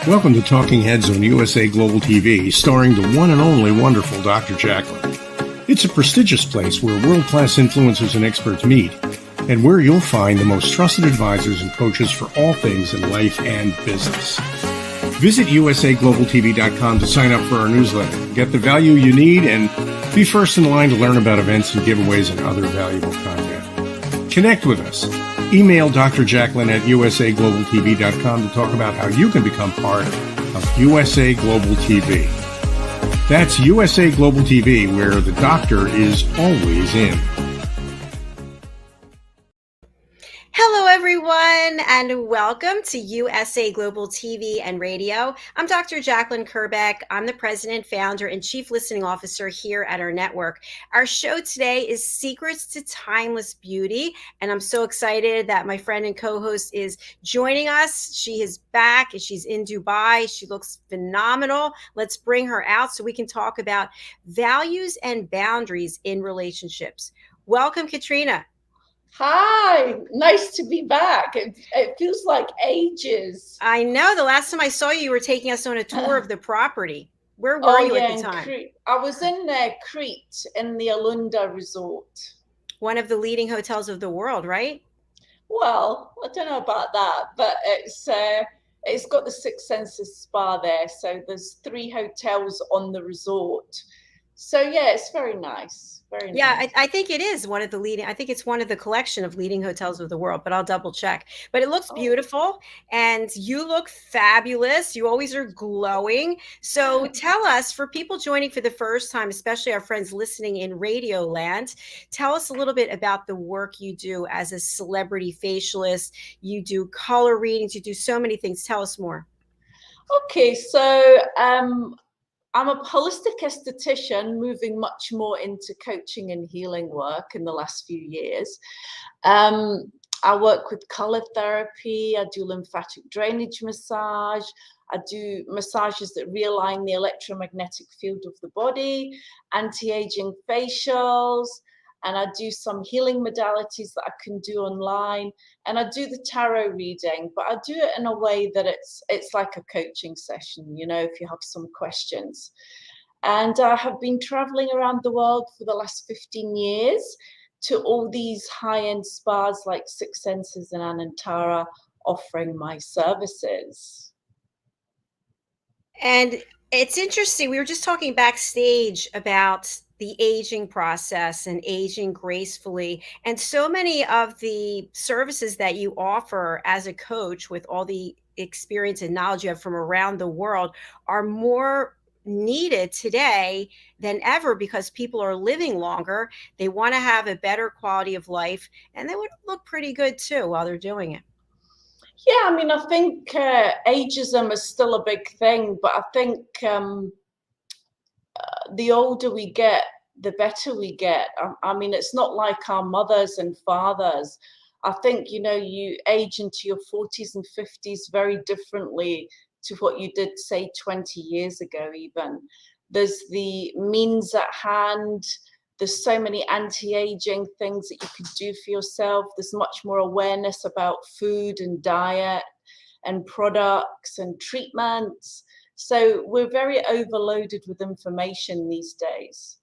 Welcome to Talking Heads on USA Global TV, starring the one and only wonderful Dr. Jacalyn. It's a prestigious place where world-class influencers and experts meet, and where you'll find the most trusted advisors and coaches for all things in life and business. Visit usaglobaltv.com to sign up for our newsletter, get the value you need, and be first in line to learn about events and giveaways and other valuable content. Connect with us. Email Dr. Jacalyn at usaglobaltv.com to talk about how you can become part of USA Global TV. That's USA Global TV, where the doctor is always in. Hello, everyone, and welcome to USA Global TV and Radio. I'm Dr. Jacalyn Kerbeck. I'm the president, founder, and chief listening officer here at our network. Our show today is Secrets to Timeless Beauty, and I'm so excited that my friend and co-host is joining us. She is back, and she's in Dubai. She looks phenomenal. Let's bring her out so we can talk about values and boundaries in relationships. Welcome, Katrina. Hi, nice to be back. It feels like ages. I know. The last time I saw you, you were taking us on a tour of the property. Where were you at the time? I was in Crete in the Alunda Resort. One of the leading hotels of the world, right? Well, I don't know about that, but it's got the Six Senses spa there. So there's 3 hotels on the resort. So yeah, it's very nice. Yeah, I think it is one of the leading. I think it's one of the collection of leading hotels of the world, but I'll double check. But it looks beautiful, and you look fabulous. You always are glowing. So tell us, for people joining for the first time, especially our friends listening in Radio Land, tell us a little bit about the work you do as a celebrity facialist. You do color readings. You do so many things. Tell us more. Okay, so I'm a holistic esthetician, moving much more into coaching and healing work in the last few years. I work with color therapy. I do lymphatic drainage massage. I do massages that realign the electromagnetic field of the body, anti-aging facials, and I do some healing modalities that I can do online, and I do the tarot reading, but I do it in a way that it's like a coaching session, you know, if you have some questions. And I have been traveling around the world for the last 15 years to all these high-end spas like Six Senses and Anantara, offering my services. And it's interesting. We were just talking backstage about the aging process and aging gracefully. And so many of the services that you offer as a coach, with all the experience and knowledge you have from around the world, are more needed today than ever, because people are living longer. They want to have a better quality of life, and they would look pretty good too while they're doing it. Yeah, I mean, I think ageism is still a big thing, but I think the older we get, the better we get. I mean, it's not like our mothers and fathers. I think, you know, you age into your 40s and 50s very differently to what you did, say, 20 years ago even. There's the means at hand. There's so many anti-aging things that you can do for yourself. There's much more awareness about food and diet and products and treatments. So we're very overloaded with information these days.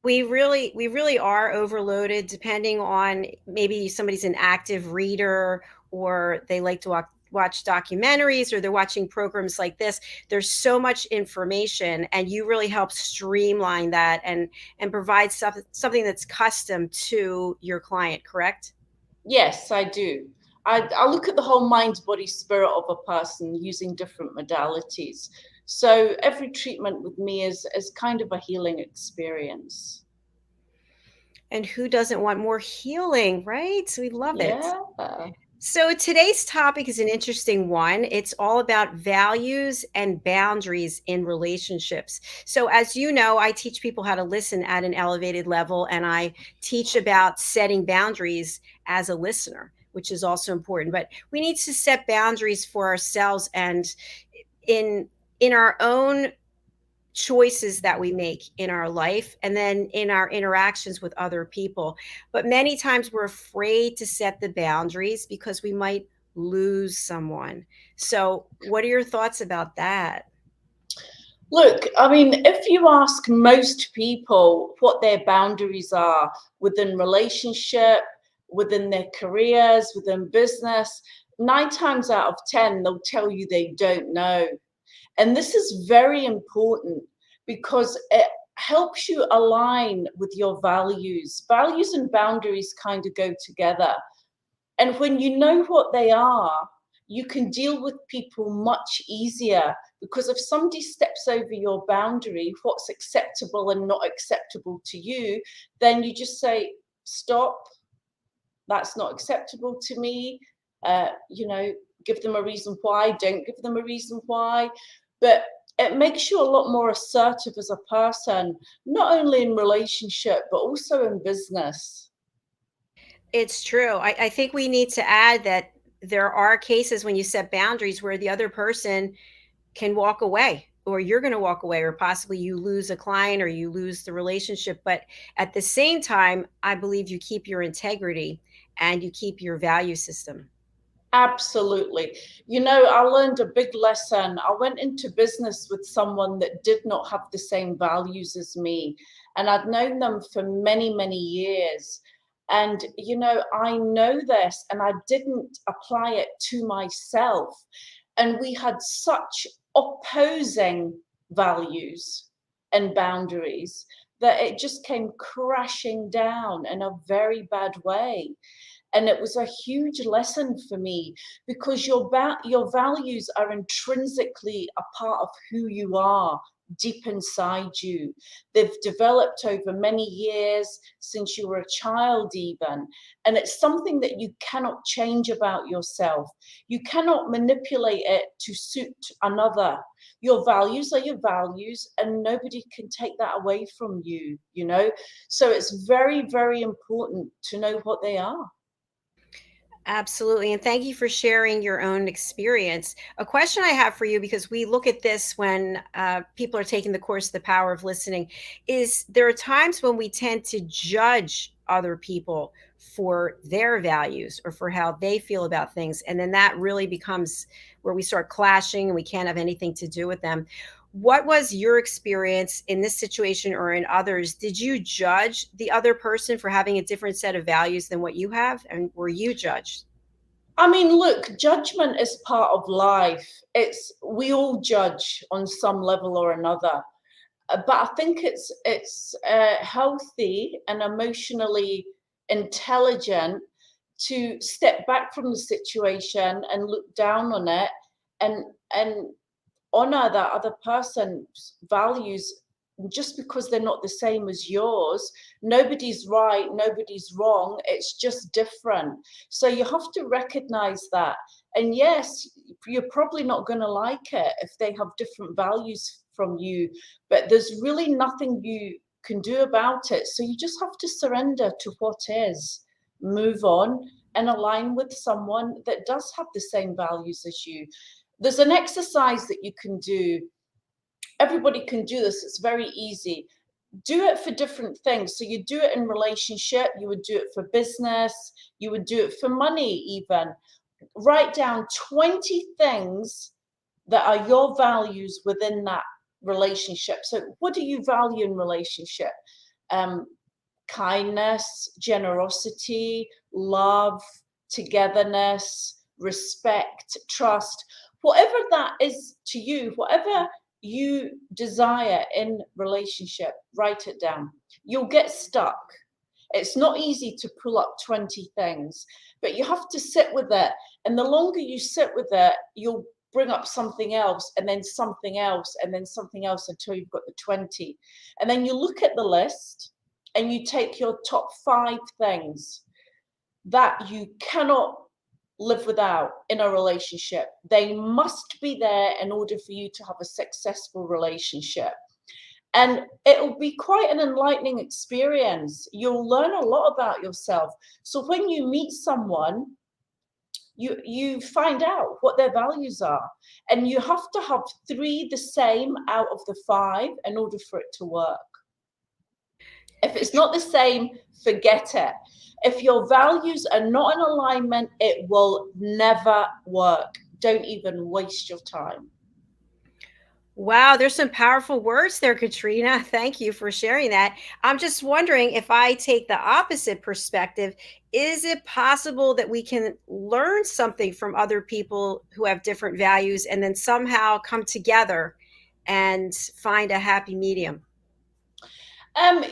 We really are overloaded, depending on, maybe somebody's an active reader, or they like to watch documentaries, or they're watching programs like this. There's so much information, and you really help streamline that and provide something that's custom to your client, correct? Yes, I do. I look at the whole mind, body, spirit of a person using different modalities. So every treatment with me is kind of a healing experience. And who doesn't want more healing, right? So we love it. Yeah. So today's topic is an interesting one. It's all about values and boundaries in relationships. So as you know, I teach people how to listen at an elevated level, and I teach about setting boundaries as a listener, which is also important. But we need to set boundaries for ourselves, and in our own choices that we make in our life, and then in our interactions with other people. But many times we're afraid to set the boundaries because we might lose someone. So what are your thoughts about that? Look, I mean, if you ask most people what their boundaries are within relationship, within their careers, within business, 9 times out of 10, they'll tell you they don't know. And this is very important because it helps you align with your values. Values and boundaries kind of go together. And when you know what they are, you can deal with people much easier, because if somebody steps over your boundary, what's acceptable and not acceptable to you, then you just say, stop, that's not acceptable to me. You know, give them a reason why, don't give them a reason why. But it makes you a lot more assertive as a person, not only in relationship, but also in business. It's true. I think we need to add that there are cases when you set boundaries where the other person can walk away, or you're going to walk away, or possibly you lose a client or you lose the relationship. But at the same time, I believe you keep your integrity and you keep your value system. Absolutely. You know, I learned a big lesson. I went into business with someone that did not have the same values as me, and I'd known them for many, many years. And, you know, I know this, and I didn't apply it to myself. And we had such opposing values and boundaries that it just came crashing down in a very bad way. And it was a huge lesson for me, because your values are intrinsically a part of who you are deep inside you. They've developed over many years, since you were a child even, and it's something that you cannot change about yourself. You cannot manipulate it to suit another. Your values are your values, and nobody can take that away from you, you know. So it's very, very important to know what they are. Absolutely. And thank you for sharing your own experience. A question I have for you, because we look at this when people are taking the course, The Power of Listening, is there are times when we tend to judge other people for their values or for how they feel about things. And then that really becomes where we start clashing and we can't have anything to do with them. What was your experience in this situation or in others? Did you judge the other person for having a different set of values than what you have? And were you judged? I mean, look, judgment is part of life. It's we all judge on some level or another. But I think it's healthy and emotionally intelligent to step back from the situation and look down on it, and honor that other person's values. Just because they're not the same as yours, nobody's right, nobody's wrong, it's just different. So you have to recognize that. And yes, you're probably not going to like it if they have different values from you, but there's really nothing you can do about it. So you just have to surrender to what is, move on, and align with someone that does have the same values as you. There's an exercise that you can do. Everybody can do this. It's very easy. Do it for different things. So you do it in relationship, you would do it for business, you would do it for money even. Write down 20 things that are your values within that relationship. So what do you value in relationship? Um, Kindness, generosity, love, togetherness, respect, trust, whatever that is to you, whatever you desire in relationship, write it down. You'll get stuck. It's not easy to pull up 20 things, but you have to sit with it. And the longer you sit with it, you'll bring up something else, and then something else, and then something else, until you've got the 20. And then you look at the list and you take your top 5 things that you cannot live without in a relationship. They must be there in order for you to have a successful relationship. And it'll be quite an enlightening experience. You'll learn a lot about yourself. So when you meet someone, you find out what their values are. And you have to have 3 the same out of the 5 in order for it to work. If it's not the same, forget it. If your values are not in alignment, it will never work. Don't even waste your time. Wow, there's some powerful words there, Katrina. Thank you for sharing that. I'm just wondering, if I take the opposite perspective, is it possible that we can learn something from other people who have different values and then somehow come together and find a happy medium?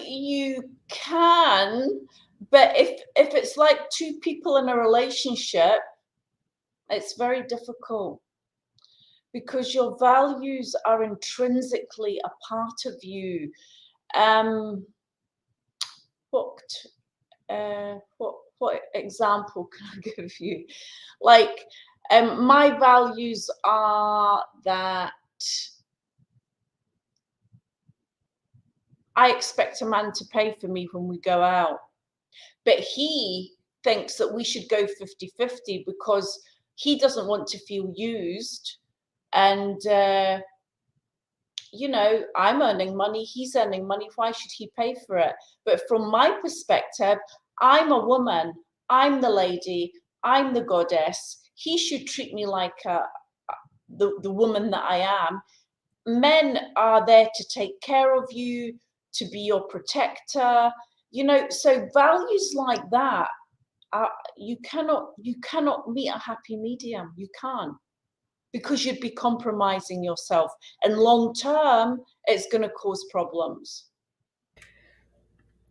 You can, but if it's like two people in a relationship, it's very difficult, because your values are intrinsically a part of you. Um, what what example can I give you? Like, my values are that I expect a man to pay for me when we go out, but he thinks that we should go 50-50 because he doesn't want to feel used. And you know, I'm earning money, he's earning money, why should he pay for it? But from my perspective, I'm a woman, I'm the lady, I'm the goddess. He should treat me like the woman that I am. Men are there to take care of you, to be your protector, you know. So values like that, you cannot meet a happy medium. You can't, because you'd be compromising yourself, and long term it's going to cause problems.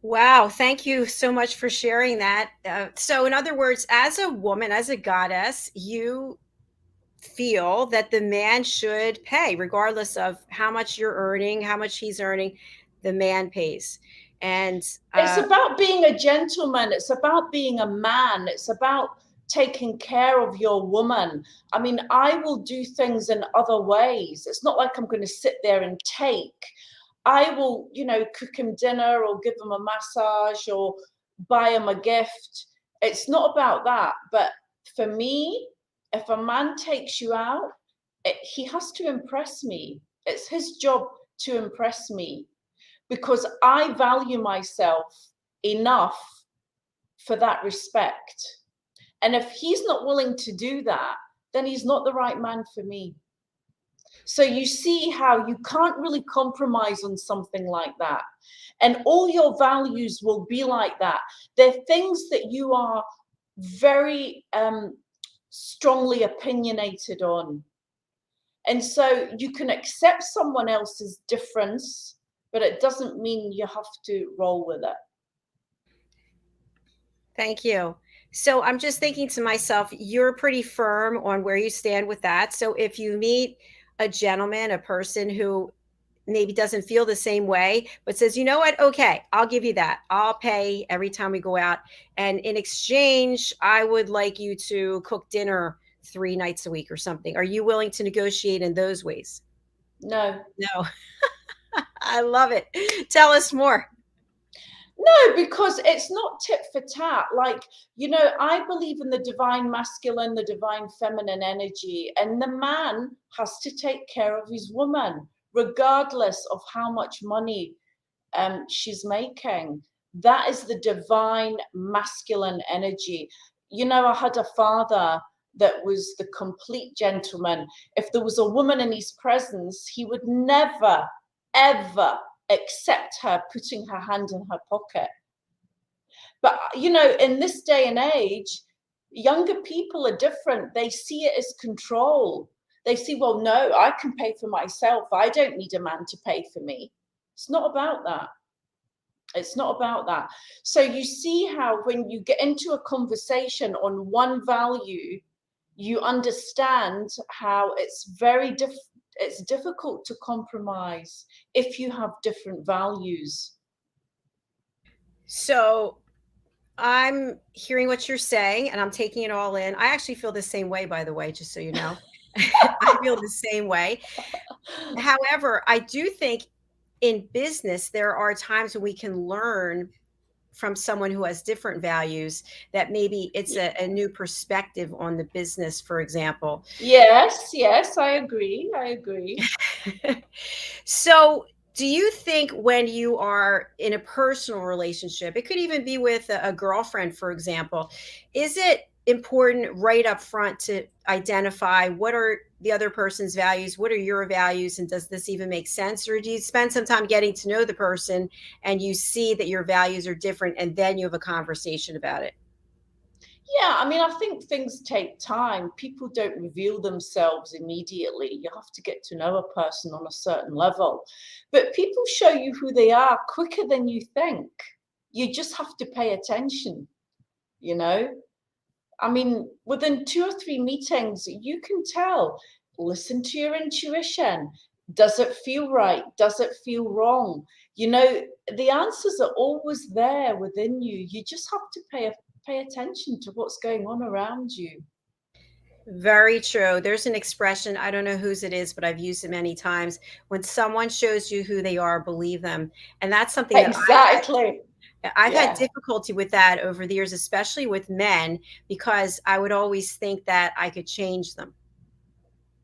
Wow, thank you so much for sharing that. So, in other words, as a woman, as a goddess, you feel that the man should pay, regardless of how much you're earning, how much he's earning, the man pays. And It's about being a gentleman, it's about being a man, it's about taking care of your woman. I mean, I will do things in other ways. It's not like I'm going to sit there and take. I will, you know, cook him dinner or give him a massage or buy him a gift. It's not about that. But for me, if a man takes you out, he has to impress me. It's his job to impress me, because I value myself enough for that respect. And if he's not willing to do that, then he's not the right man for me. So you see how you can't really compromise on something like that. And all your values will be like that. They're things that you are very strongly opinionated on. And so you can accept someone else's difference, but it doesn't mean you have to roll with it. thank you. So, I'm just thinking to myself, you're pretty firm on where you stand with that. So, if you meet a gentleman, a person who maybe doesn't feel the same way, but says, you know what? Okay, I'll give you that. I'll pay every time we go out. And in exchange, I would like you to cook dinner 3 nights a week or something. Are you willing to negotiate in those ways? No. No. I love it. Tell us more. No, because it's not tit for tat. Like, you know, I believe in the divine masculine, the divine feminine energy, and the man has to take care of his woman, regardless of how much money she's making. That is the divine masculine energy. You know, I had a father that was the complete gentleman. If there was a woman in his presence, he would never, ever accept her putting her hand in her pocket. But, you know, in this day and age, younger people are different. They see it as control. They see, well, no, I can pay for myself. I don't need a man to pay for me. It's not about that. It's not about that. So you see how when you get into a conversation on one value, you understand how it's it's difficult to compromise if you have different values. So, I'm hearing what you're saying and I'm taking it all in. I actually feel the same way, by the way, just so you know. I feel the same way. However, I do think in business, there are times when we can learn from someone who has different values, that maybe it's a new perspective on the business, for example. Yes, yes, I agree. I agree. So, Do you think when you are in a personal relationship, it could even be with a girlfriend, for example, is it important right up front to identify what are the other person's values, what are your values, and does this even make sense? Or do you spend some time getting to know the person and you see that your values are different and then you have a conversation about it? Yeah, I mean, I think things take time. People don't reveal themselves immediately. You have to get to know a person on a certain level. But people show you who they are quicker than you think. You just have to pay attention, you know? I mean, within 2 or 3 meetings, you can tell. Listen to your intuition. Does it feel right? Does it feel wrong? You know, the answers are always there within you. You just have to pay attention to what's going on around you. Very true. There's an expression, I don't know whose it is, but I've used it many times. When someone shows you who they are, believe them. And that's something that Exactly. I've had Yeah. difficulty with that over the years, especially with men, because I would always think that I could change them.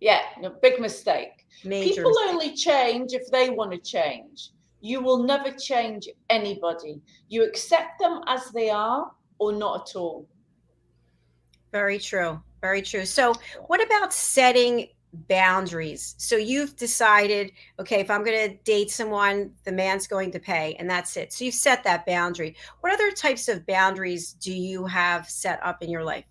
Yeah. No, big mistake. Major People mistake. only change if they want to change. You will never change anybody. You accept them as they are or not at all. Very true. Very true. So, what about setting boundaries? So, you've decided, okay, if I'm going to date someone, the man's going to pay, and that's it. So, you've set that boundary. What other types of boundaries do you have set up in your life?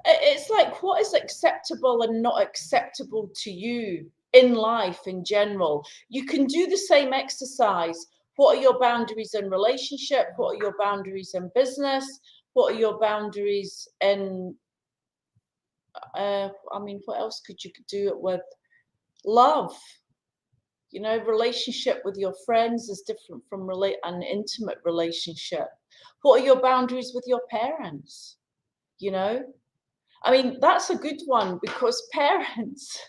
It's like what is acceptable and not acceptable to you in life in general. You can do the same exercise. What are your boundaries in relationship? What are your boundaries in business? What are your boundaries in I mean, what else could you do it with? Love. You know, relationship with your friends is different from an intimate relationship. What are your boundaries with your parents? You know, I mean, that's a good one because parents,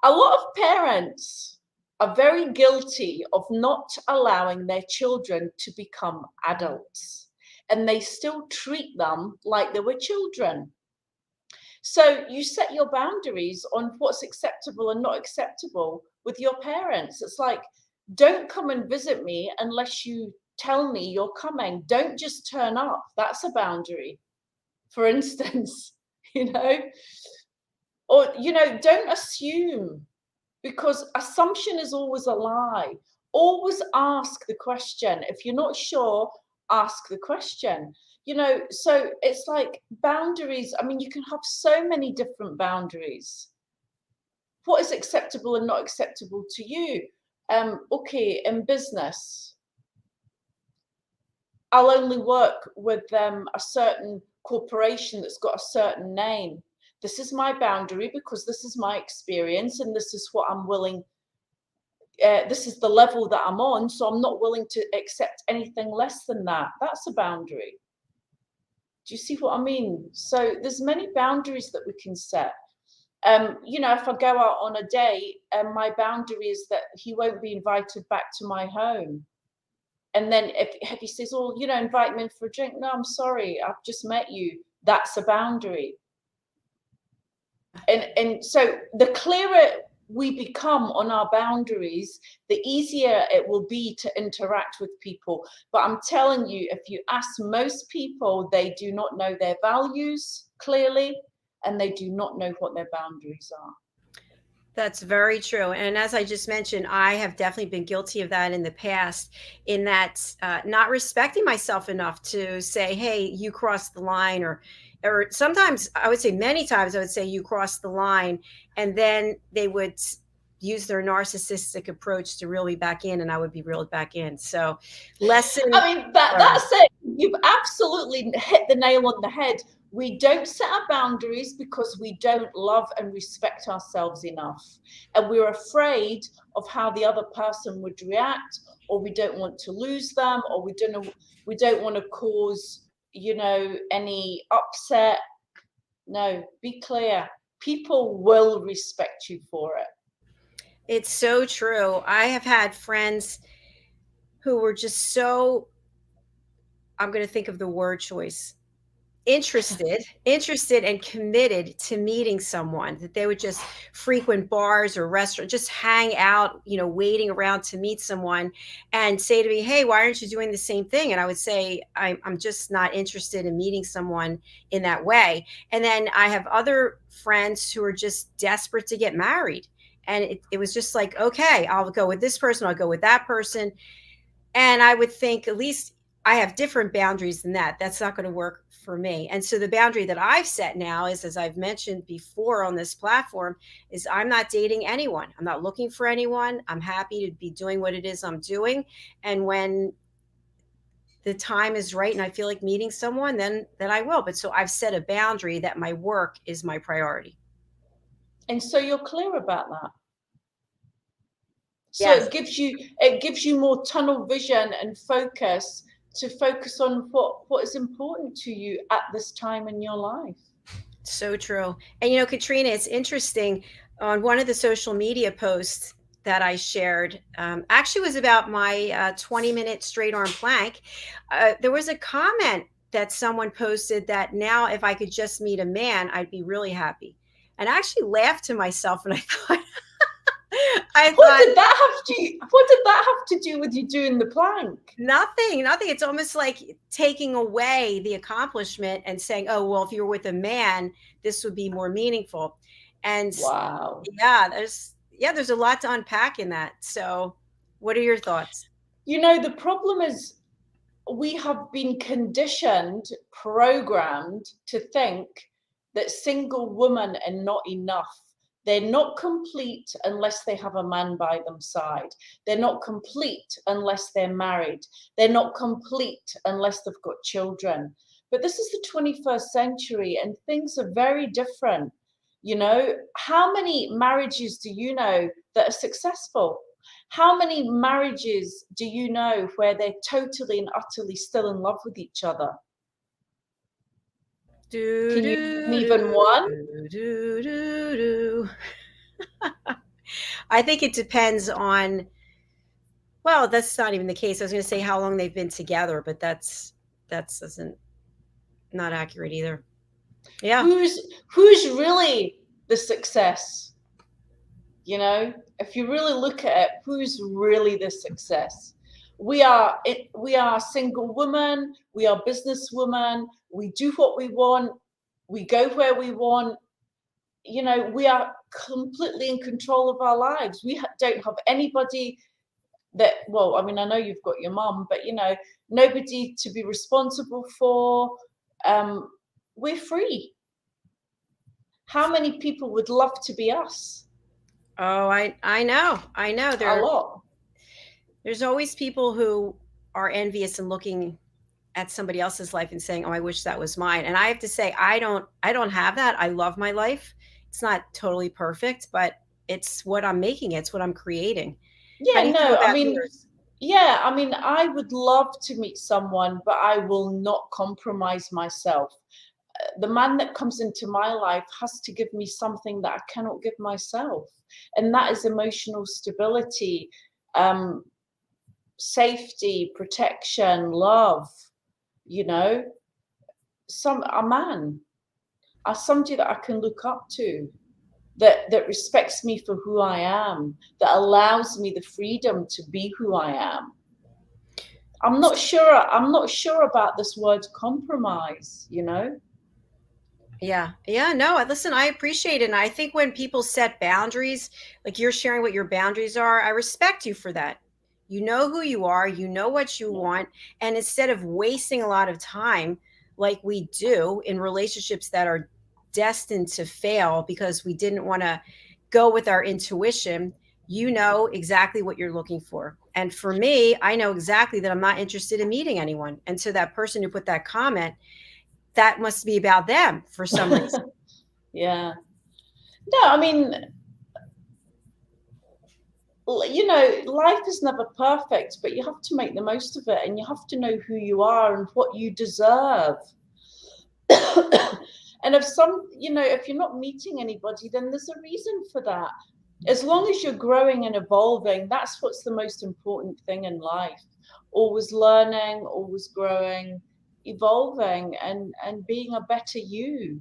a lot of parents are very guilty of not allowing their children to become adults, and they still treat them like they were children. So you set your boundaries on what's acceptable and not acceptable with your parents. It's like, don't come and visit me unless you tell me you're coming. Don't just turn up. That's a boundary, for instance, you know, or, you know, don't assume because assumption is always a lie. Always ask the question. If you're not sure, ask the question. You know, so it's like boundaries. I mean, you can have so many different boundaries. What is acceptable and not acceptable to you? Okay, in business, I'll only work with a certain corporation that's got a certain name. This is my boundary because this is my experience and this is what I'm willing. This is the level that I'm on, so I'm not willing to accept anything less than that. That's a boundary. Do you see what I mean? So there's many boundaries that we can set. You know, if I go out on a date, my boundary is that he won't be invited back to my home. And then if he says, "Oh, you know, invite me in for a drink," no, I'm sorry, I've just met you. That's a boundary. And so the clearer we become on our boundaries, the easier it will be to interact with people. But I'm telling you, if you ask most people, they do not know their values clearly, and they do not know what their boundaries are. That's very true. And as I just mentioned, I have definitely been guilty of that in the past, in that not respecting myself enough to say, "Hey, you crossed the line," or sometimes I would say, many times I would say, "You crossed the line," and then they would use their narcissistic approach to reel me back in, and I would be reeled back in. So, lesson I mean, that's learned. it. You've absolutely hit the nail on the head. We don't set our boundaries because we don't love and respect ourselves enough. And we're afraid of how the other person would react, or we don't want to lose them, or we don't want to cause, you know, any upset. No, be clear. People will respect you for it. It's so true. I have had friends who were just so, I'm going to think of the word choice, interested and committed to meeting someone, that they would just frequent bars or restaurants, just hang out, waiting around to meet someone and say to me, hey, why aren't you doing the same thing? And I would say, I'm just not interested in meeting someone in that way. And then I have other friends who are just desperate to get married. And it was just like, okay, I'll go with this person, I'll go with that person. And I would think, at least I have different boundaries than that. That's not going to work for me. And so the boundary that I've set now is, as I've mentioned before on this platform, is I'm not dating anyone. I'm not looking for anyone. I'm happy to be doing what it is I'm doing. And when the time is right and I feel like meeting someone, then I will. But so I've set a boundary that my work is my priority. And so you're clear about that. So Yes. it gives you more tunnel vision and focus to focus on what is important to you at this time in your life. So true. And Katrina, it's interesting, on one of the social media posts that I shared, actually was about my 20-minute straight arm plank. There was a comment that someone posted that now if I could just meet a man, I'd be really happy. And I actually laughed to myself, and I thought, what did that have to do with you doing the plank? Nothing. It's almost like taking away the accomplishment and saying, oh, well, if you were with a man, this would be more meaningful. And wow. There's a lot to unpack in that. So what are your thoughts? The problem is we have been conditioned, programmed to think that single women are not enough. They're not complete unless they have a man by them side. They're not complete unless they're married. They're not complete unless they've got children. But this is the 21st century and things are very different. How many marriages do you know that are successful? How many marriages do you know where they're totally and utterly still in love with each other? Can you name even one? I think it depends on, well, that's not even the case. I was going to say how long they've been together, but that's not accurate either. Yeah. Who's really the success? If you really look at it, who's really the success? We are single women, we are businesswomen, we do what we want, we go where we want. We are completely in control of our lives. We don't have anybody that, well, I mean, I know you've got your mom, but nobody to be responsible for. We're free. How many people would love to be us? Oh, I know. A lot. There's always people who are envious and looking at somebody else's life and saying, oh, I wish that was mine. And I have to say, I don't have that. I love my life. It's not totally perfect, but it's what I'm making. It's what I'm creating. Yeah, no, I mean, yeah, I mean, I would love to meet someone, but I will not compromise myself. The man that comes into my life has to give me something that I cannot give myself. And that is emotional stability, safety, protection, love, a man, somebody that I can look up to, that respects me for who I am, that allows me the freedom to be who I am. I'm not sure about this word compromise, Yeah. No, listen, I appreciate it. And I think when people set boundaries, like you're sharing what your boundaries are, I respect you for that. You know who you are, you know what you want. And instead of wasting a lot of time like we do in relationships that are destined to fail because we didn't want to go with our intuition, you know exactly what you're looking for. And for me, I know exactly that I'm not interested in meeting anyone. And so that person who put that comment, that must be about them for some reason. Yeah. No, I mean, life is never perfect, but you have to make the most of it, and you have to know who you are and what you deserve. And if you're not meeting anybody, then there's a reason for that. As long as you're growing and evolving, that's what's the most important thing in life. Always learning, always growing, evolving and being a better you.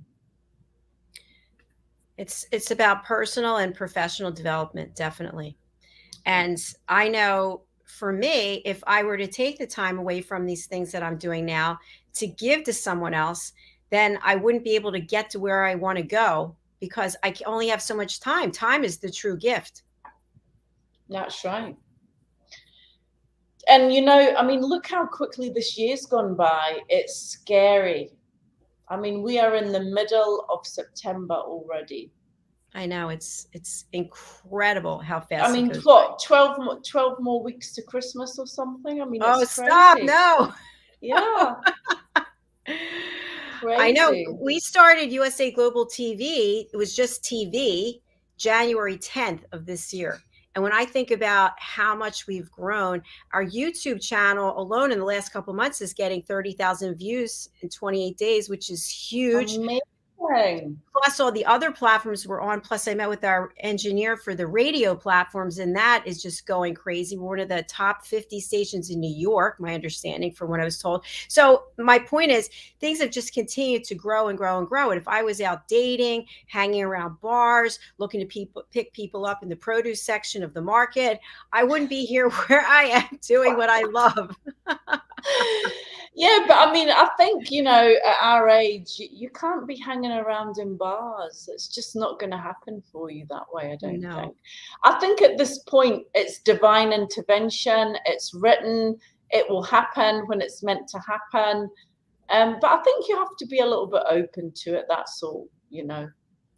It's about personal and professional development, definitely. And I know for me, if I were to take the time away from these things that I'm doing now to give to someone else, then I wouldn't be able to get to where I want to go because I only have so much time. Time is the true gift. That's right. And, you know, I mean, look how quickly this year's gone by. It's scary. I mean, we are in the middle of September already. I know, it's incredible how fast I mean, it goes. what, 12 more weeks to Christmas or something? I mean, Oh, it's crazy. stop. No. Yeah. Crazy. I know. We started USA Global TV. It was just TV, January 10th of this year. And when I think about how much we've grown, our YouTube channel alone in the last couple of months is getting 30,000 views in 28 days, which is huge. Amazing. Plus all the other platforms we're on. Plus I met with our engineer for the radio platforms, and that is just going crazy. We're one of the top 50 stations in New York, my understanding from what I was told. So my point is things have just continued to grow and grow and grow. And if I was out dating, hanging around bars, looking to pick people up in the produce section of the market, I wouldn't be here where I am doing what I love. Yeah, but I mean, I think, you know, at our age, you can't be hanging around in bars. It's just not going to happen for you that way, I don't think. I think at this point, it's divine intervention. It's written. It will happen when it's meant to happen. But I think you have to be a little bit open to it. That's all, you know.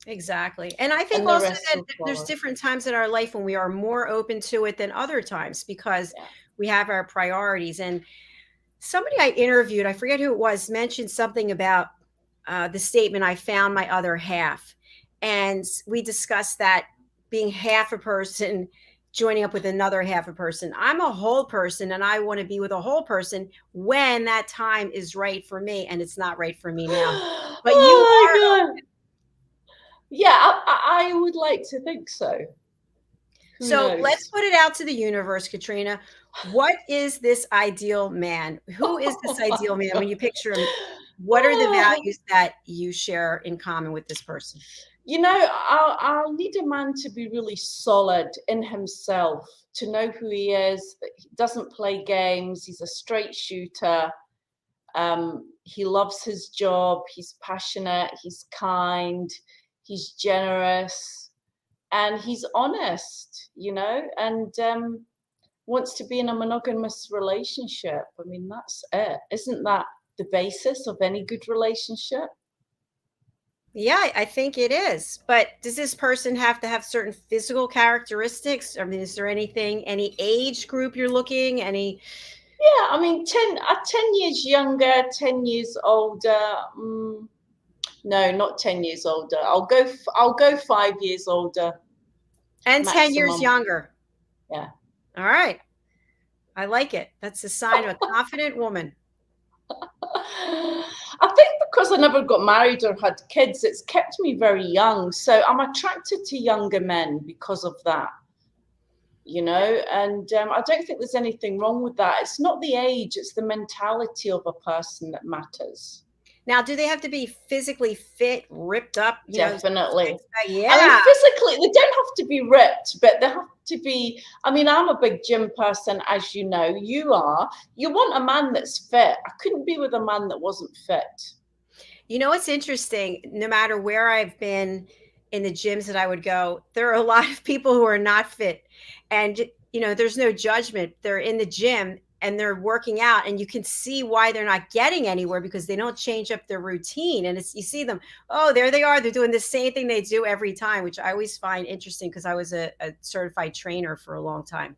Exactly. And I think also that there's different times in our life when we are more open to it than other times because we have our priorities. And somebody I interviewed, I forget who it was, mentioned something about the statement, I found my other half. And we discussed that being half a person, joining up with another half a person. I'm a whole person and I want to be with a whole person when that time is right for me. And it's not right for me now. But you are. Yeah, I would like to think so. So let's put it out to the universe, Katrina. What is this ideal man? Who is this ideal man? When you picture him, what are the values that you share in common with this person? You know, I'll need a man to be really solid in himself, to know who he is, that he doesn't play games, he's a straight shooter, he loves his job, he's passionate, he's kind, he's generous, and he's honest, you know, and wants to be in a monogamous relationship. I mean, that's it. Isn't that the basis of any good relationship? Yeah, I think it is. But does this person have to have certain physical characteristics? I mean, is there anything, any age group you're looking, any? Yeah, I mean, 10 years younger, 10 years older. No, not 10 years older. I'll go 5 years older. And maximum. 10 years younger. Yeah. All right. I like it. That's a sign of a confident woman. I think because I never got married or had kids, it's kept me very young. So I'm attracted to younger men because of that, you know, and I don't think there's anything wrong with that. It's not the age, it's the mentality of a person that matters. Now, do they have to be physically fit, ripped up? Definitely. Yeah. I mean, physically, they don't have to be ripped, but they have to be. I mean, I'm a big gym person, as you know. You are. You want a man that's fit. I couldn't be with a man that wasn't fit. You know, it's interesting. No matter where I've been in the gyms that I would go, there are a lot of people who are not fit. And, you know, there's no judgment. They're in the gym and they're working out, and you can see why they're not getting anywhere because they don't change up their routine. And it's, you see them, oh, there they are. They're doing the same thing they do every time, which I always find interesting because I was a certified trainer for a long time.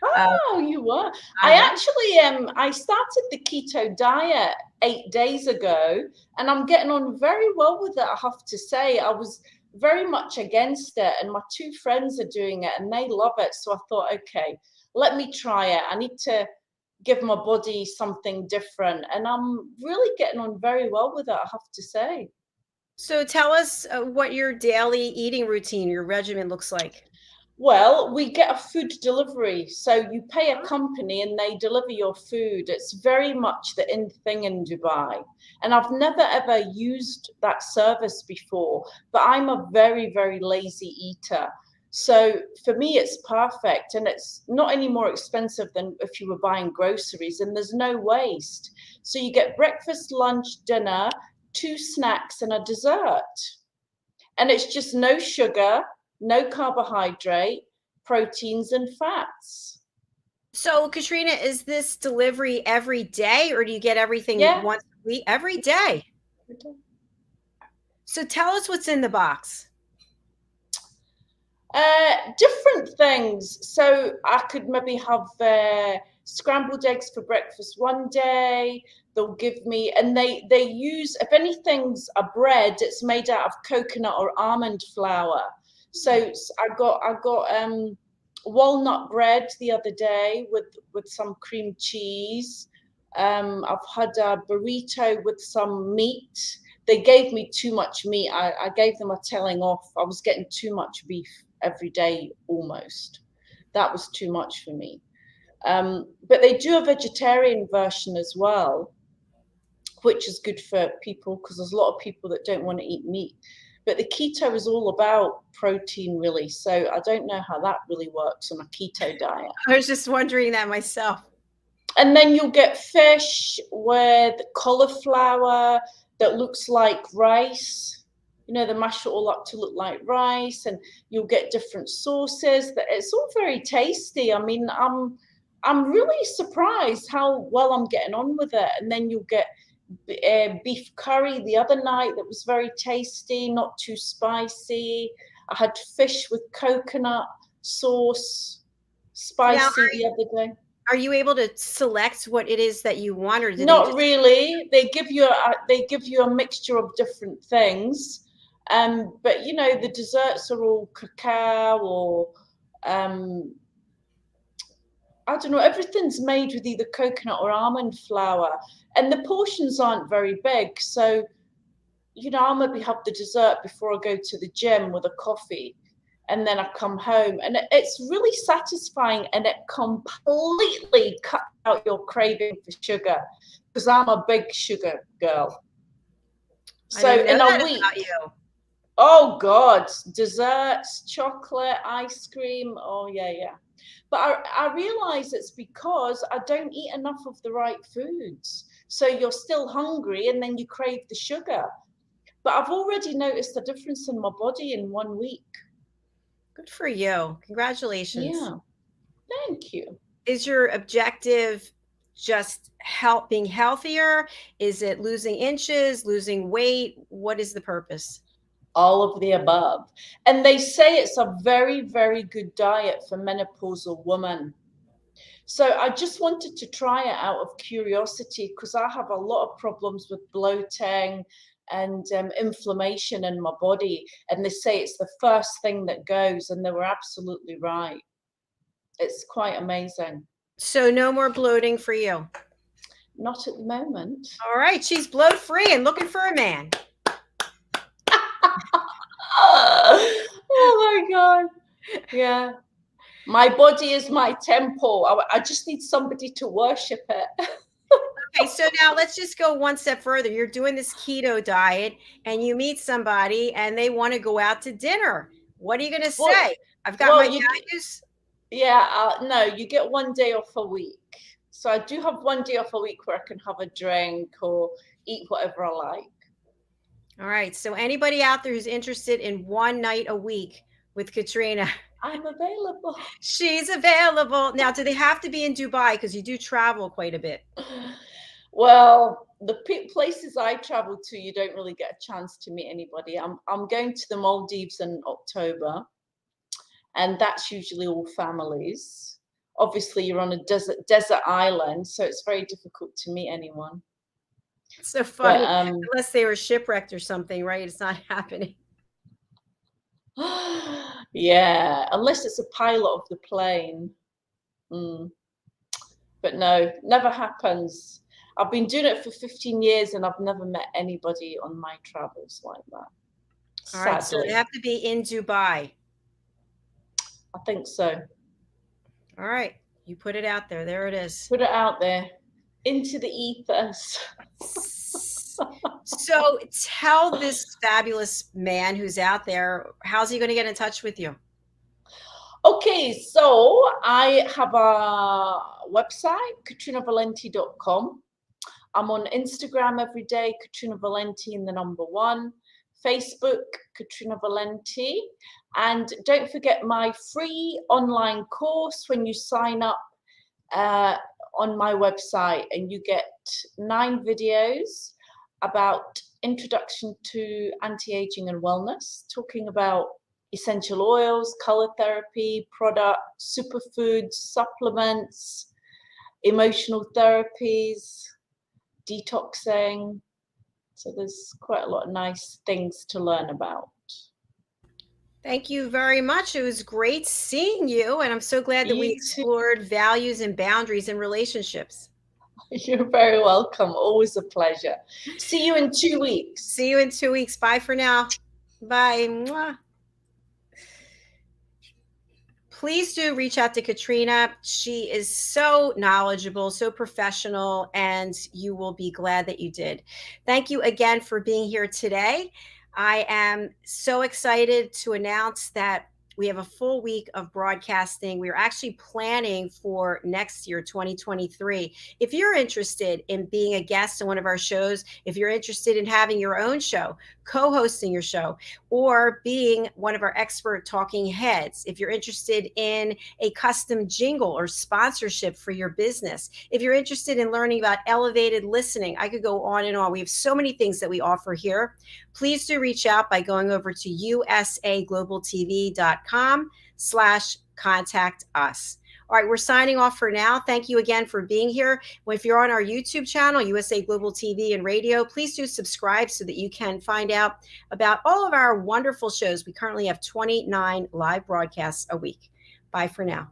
Oh, you were. I actually I started the keto diet 8 days ago, and I'm getting on very well with it, I have to say. I was very much against it, and my 2 friends are doing it and they love it. So I thought, okay, let me try it. I need to give my body something different, and I'm really getting on very well with it, I have to say. So tell us what your daily eating routine, your regimen looks like. Well, we get a food delivery. So you pay a company and they deliver your food. It's very much the in thing in Dubai. And I've never ever used that service before, but I'm a very, very lazy eater. So for me, it's perfect. And it's not any more expensive than if you were buying groceries, and there's no waste. So you get breakfast, lunch, dinner, 2 snacks and a dessert. And it's just no sugar, no carbohydrate, proteins and fats. So, Katrina, is this delivery every day, or do you get everything Yeah. once a week? Every day. So tell us what's in the box. Different things. So I could maybe have scrambled eggs for breakfast one day. They'll give me, and they use, if anything's a bread, it's made out of coconut or almond flour. So I got walnut bread the other day with some cream cheese. I've had a burrito with some meat. They gave me too much meat. I gave them a telling off. I was getting too much beef every day almost. That was too much for me. But they do a vegetarian version as well, which is good for people because there's a lot of people that don't want to eat meat. But the keto is all about protein, really. So I don't know how that really works on a keto diet. I was just wondering that myself. And then you'll get fish with cauliflower that looks like rice. You know, they mash it all up to look like rice, and you'll get different sauces. That it's all very tasty. I mean, I'm really surprised how well I'm getting on with it. And then you'll get beef curry the other night that was very tasty, not too spicy. I had fish with coconut sauce, spicy the other day. Are you able to select what it is that you want, or not really? They give you a mixture of different things, but you know, the desserts are all cacao or I don't know, everything's made with either coconut or almond flour, and the portions aren't very big. So, you know, I'll maybe have the dessert before I go to the gym with a coffee, and then I come home, and it's really satisfying, and it completely cuts out your craving for sugar, because I'm a big sugar girl. So in a week, oh God, desserts, chocolate, ice cream, oh yeah. But I realize it's because I don't eat enough of the right foods. So you're still hungry and then you crave the sugar. But I've already noticed a difference in my body in 1 week. Good for you. Congratulations. Yeah, thank you. Is your objective just being healthier? Is it losing inches, losing weight? What is the purpose? All of the above. And they say it's a very, very good diet for menopausal women. So I just wanted to try it out of curiosity, because I have a lot of problems with bloating and inflammation in my body. And they say it's the first thing that goes, and they were absolutely right. It's quite amazing. So no more bloating for you? Not at the moment. All right, she's bloat free and looking for a man. Oh my God. Yeah. My body is my temple. I just need somebody to worship it. Okay, so now let's just go one step further. You're doing this keto diet and you meet somebody and they want to go out to dinner. What are you going to say? I've got my values. Yeah, no, you get 1 day off a week. So I do have 1 day off a week where I can have a drink or eat whatever I like. All right. So anybody out there who's interested in 1 night a week with Katrina, I'm available. She's available. Now, do they have to be in Dubai? Because you do travel quite a bit. Well, the places I travel to, you don't really get a chance to meet anybody. I'm going to the Maldives in October, and that's usually all families. Obviously, you're on a desert island, so it's very difficult to meet anyone. It's so funny. But, unless they were shipwrecked or something, right? It's not happening. Yeah, unless it's a pilot of the plane. But no, never happens. I've been doing it for 15 years and I've never met anybody on my travels like that. All right, so they have to be in Dubai. I think so. All right. You put it out there. There it is. Put it out there into the ethers. So tell this fabulous man who's out there, how's he going to get in touch with you? Okay, so I have a website, katrinavalente.com. I'm on Instagram every day, Katrina Valente and the number 1. Facebook, Katrina Valente. And don't forget my free online course when you sign up on my website, and you get 9 videos about introduction to anti-aging and wellness, talking about essential oils, color therapy, products, superfoods, supplements, emotional therapies, detoxing. So there's quite a lot of nice things to learn about. Thank you very much. It was great seeing you, and I'm so glad that we explored values and boundaries in relationships. You're very welcome. Always a pleasure. See you in 2 weeks. See you in 2 weeks. Bye for now. Bye. Mwah. Please do reach out to Katrina. She is so knowledgeable, so professional, and you will be glad that you did. Thank you again for being here today. I am so excited to announce that we have a full week of broadcasting. We're actually planning for next year, 2023. If you're interested in being a guest on one of our shows, if you're interested in having your own show, co-hosting your show, or being one of our expert talking heads, if you're interested in a custom jingle or sponsorship for your business, if you're interested in learning about elevated listening, I could go on and on. We have so many things that we offer here. Please do reach out by going over to usaglobaltv.com/contact us. All right, we're signing off for now. Thank you again for being here. If you're on our YouTube channel, USA Global TV and Radio, please do subscribe so that you can find out about all of our wonderful shows. We currently have 29 live broadcasts a week. Bye for now.